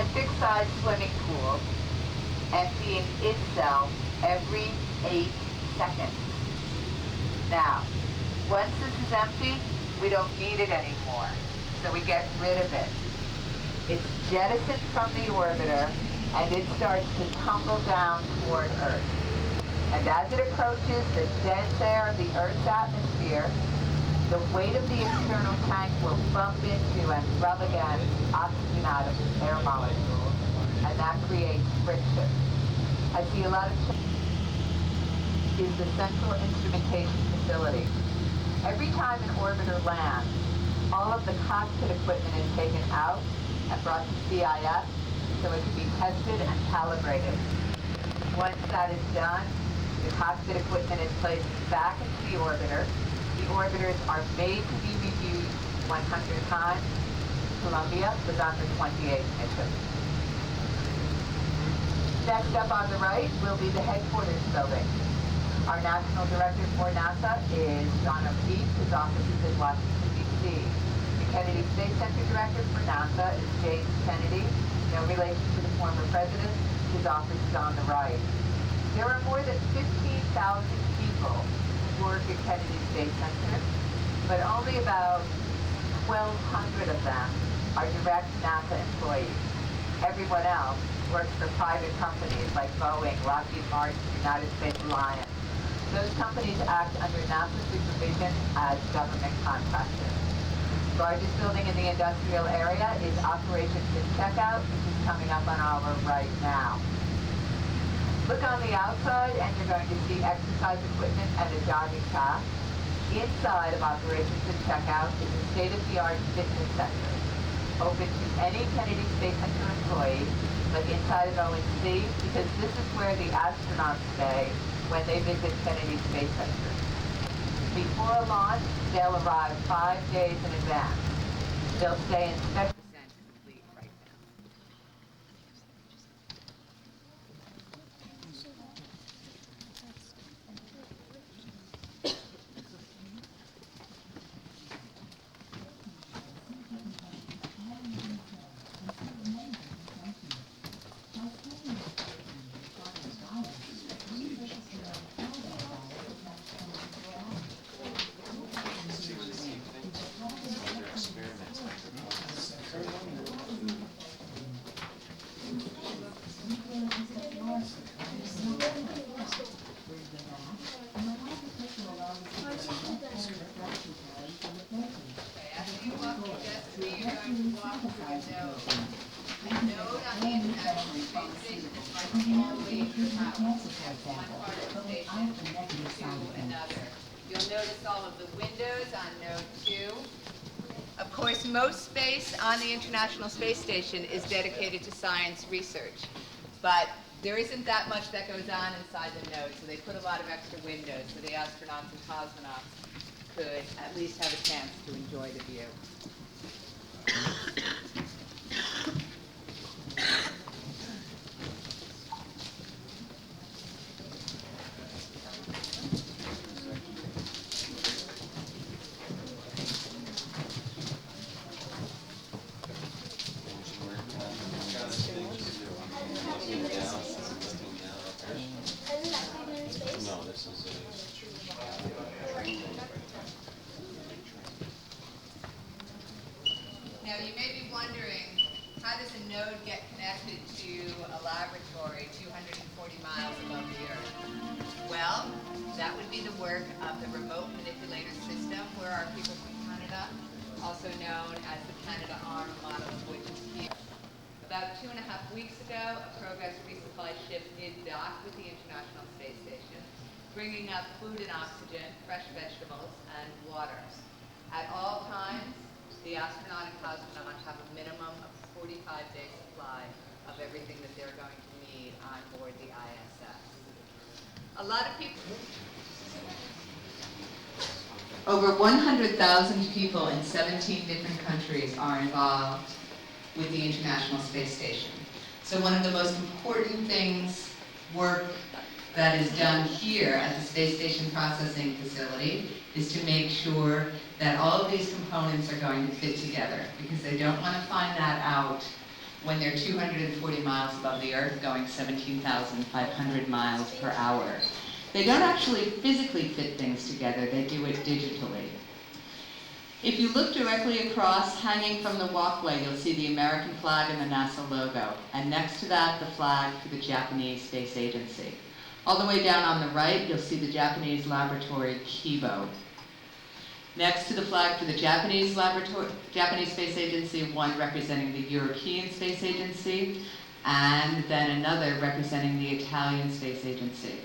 Olympic-sized swimming pool emptying itself every 8 seconds. Now, once this is empty, we don't need it anymore, so we get rid of it. It's jettisoned from the orbiter, and it starts to tumble down toward Earth. And as it approaches the dense air of the Earth's atmosphere, the weight of the external tank will bump into and rub against oxygen atoms, air molecules, and that creates friction. I see a lot of is the central instrumentation facility. Every time an orbiter lands, all of the cockpit equipment is taken out and brought to CIS so it can be tested and calibrated. Once that is done, the cockpit equipment is placed back into the orbiter. The orbiters are made to be reviewed 100 times. Columbia was on the 28th mission. Next up on the right will be the headquarters building. Our national director for NASA is John O'Keefe. His office is in Washington, D.C. The Kennedy Space Center director for NASA is James Kennedy. No relation to the former president. His office is on the right. There are more than 15,000 people who work at Kennedy Space Center, but only about 1,200 of them are direct NASA employees. Everyone else works for private companies like Boeing, Lockheed Martin, United States Alliance. Those companies act under NASA supervision as government contractors. The largest building in the industrial area is Operations and Checkout, which is coming up on our right now. Look on the outside and you're going to see exercise equipment and a jogging path. Inside of Operations and Checkout is a state-of-the-art fitness center, open to any Kennedy Space Center employee, but inside of O&C, because this is where the astronauts stay when they visit Kennedy Space Center. Before launch, they'll arrive 5 days in advance. They'll stay in special complete right now. You'll notice all of the windows on node 2. Of course, most space on the International Space Station is dedicated to science research, but there isn't that much that goes on inside the node, so they put a lot of extra windows so the astronauts and cosmonauts could at least have a chance to enjoy the view. Now you may be wondering, how does a node get connected to a laboratory 240 miles above the Earth? Well, that would be the work of the remote manipulator system, where our people from Canada, also known as the Canada Arm model, which is here. About 2.5 weeks ago, a Progress resupply ship did dock with the International Space Station, bringing up food and oxygen, fresh vegetables, and water. At all times, the astronaut and cosmonaut have a minimum of 45-day supply of everything that they're going to need on board the ISS. A lot of people... Over 100,000 people in 17 different countries are involved with the International Space Station. So one of the most important work that is done here at the Space Station Processing Facility is to make sure that all of these components are going to fit together, because they don't want to find that out when they're 240 miles above the Earth, going 17,500 miles per hour. They don't actually physically fit things together, they do it digitally. If you look directly across, hanging from the walkway, you'll see the American flag and the NASA logo, and next to that, the flag for the Japanese Space Agency. All the way down on the right, you'll see the Japanese laboratory Kibo. Next to the flag for the Japanese Space Agency, one representing the European Space Agency, and then another representing the Italian Space Agency.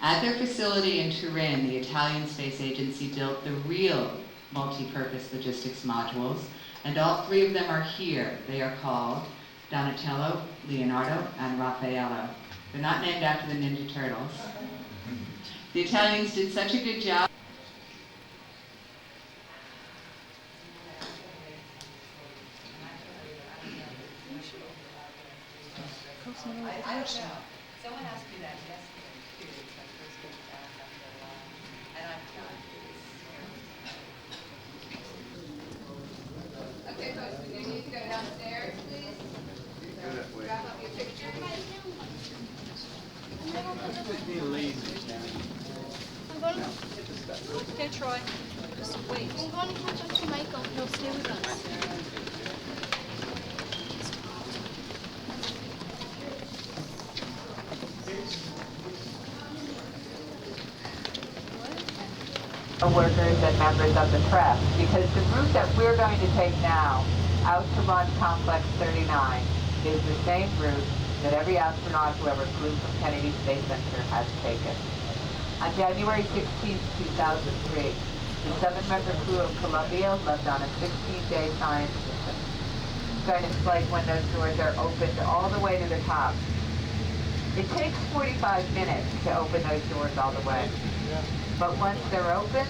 At their facility in Turin, the Italian Space Agency built the real multi-purpose logistics modules, and all three of them are here. They are called Donatello, Leonardo, and Raffaello. They're not named after the Ninja Turtles. The Italians did such a good job. I don't know. Someone asked me that yesterday too. It's my first week back after a while, and I'm done. Okay, folks, we're going to need to go downstairs, please. Wrap up your picture. Okay, Troy. Just wait. I'm going to catch up to Michael. He'll stay with us. Workers and members of the press, because the route that we're going to take now out to launch Complex 39 is the same route that every astronaut who ever flew from Kennedy Space Center has taken. On January 16, 2003, the 7-member crew of Columbia left on a 16-day science mission. It's going to explain when those doors are opened all the way to the top. It takes 45 minutes to open those doors all the way. But once they're open,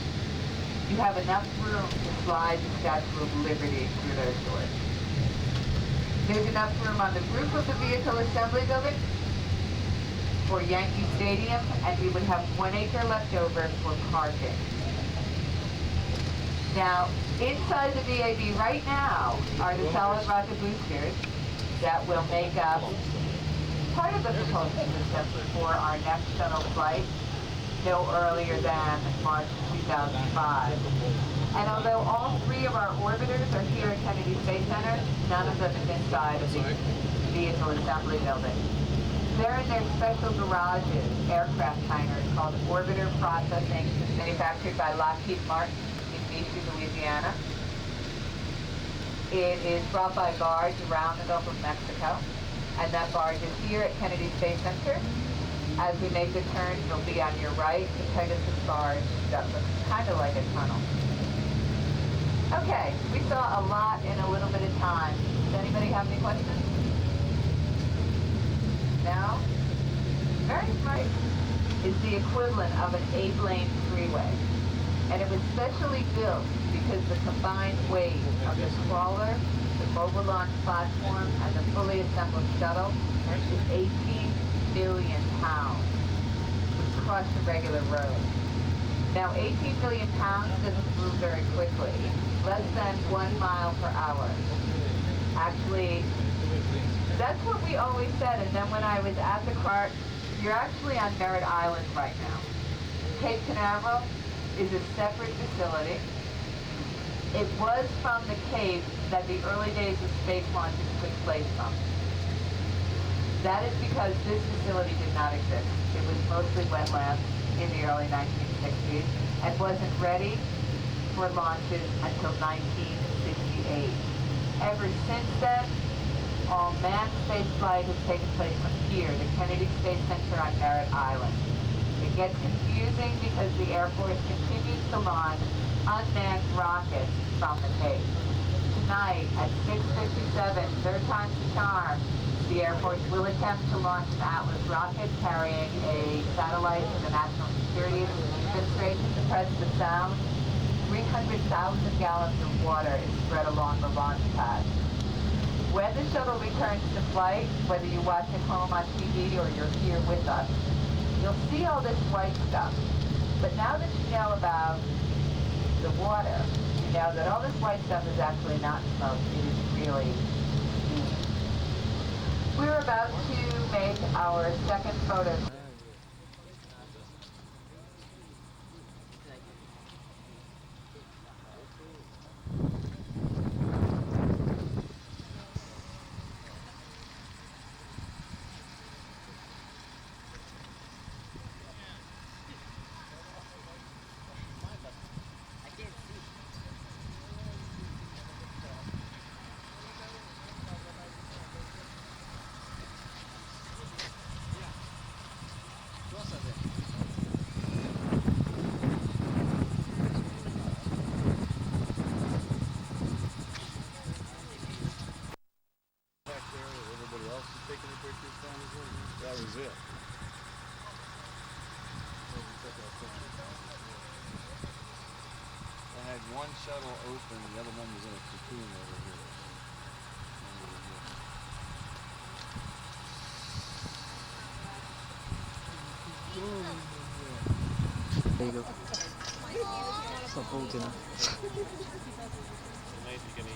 you have enough room to slide the Statue of Liberty through those doors. There's enough room on the roof of the vehicle assembly building for Yankee Stadium, and you would have 1 acre left over for parking. Now, inside the VAB right now are the solid rocket boosters that will make up part of the propulsion system for our next shuttle flight, no earlier than March 2005. And although all three of our orbiters are here at Kennedy Space Center, none of them is inside of the vehicle assembly building. They're in their special garages, aircraft hangars, called Orbiter Processing, manufactured by Lockheed Martin in Beachy, Louisiana. It is brought by barge around the Gulf of Mexico, and that barge is here at Kennedy Space Center. As we make the turn, it'll be on your right, the Pegasus barge that looks kind of like a tunnel. Okay, we saw a lot in a little bit of time. Does anybody have any questions? No? Very smart. Is the equivalent of an 8-lane freeway. And it was specially built because the combined weight of the crawler, the mobile launch platform, and the fully assembled shuttle is 18 million pounds, which crush a regular road. Now, 18 million pounds doesn't move very quickly, less than 1 mile per hour. Actually, that's what we always said, and then when I was at the cart, you're actually on Merritt Island right now. Cape Canaveral is a separate facility. It was from the Cape that the early days of space launches took place from. That is because this facility did not exist. It was mostly wetlands in the early 1960s and wasn't ready for launches until 1968. Ever since then, all manned space flight has taken place from here, the Kennedy Space Center on Merritt Island. It gets confusing because the Air Force continues to launch unmanned rockets from the Cape. Tonight at 6:57, third time's the charm, the Air Force will attempt to launch an Atlas rocket carrying a satellite from the National Security Administration to press the sound. 300,000 gallons of water is spread along the launch pad. When the shuttle returns to flight, whether you watch at home on TV or you're here with us, you'll see all this white stuff. But now that you know about the water, you know that all this white stuff is actually not smoke, it is really steam. We're about to make our second photo. Everybody else is taking the pictures from us. That was it. I had one shuttle open, the other one was in a cocoon over here. There you go. Stop holding. Nice you can eat.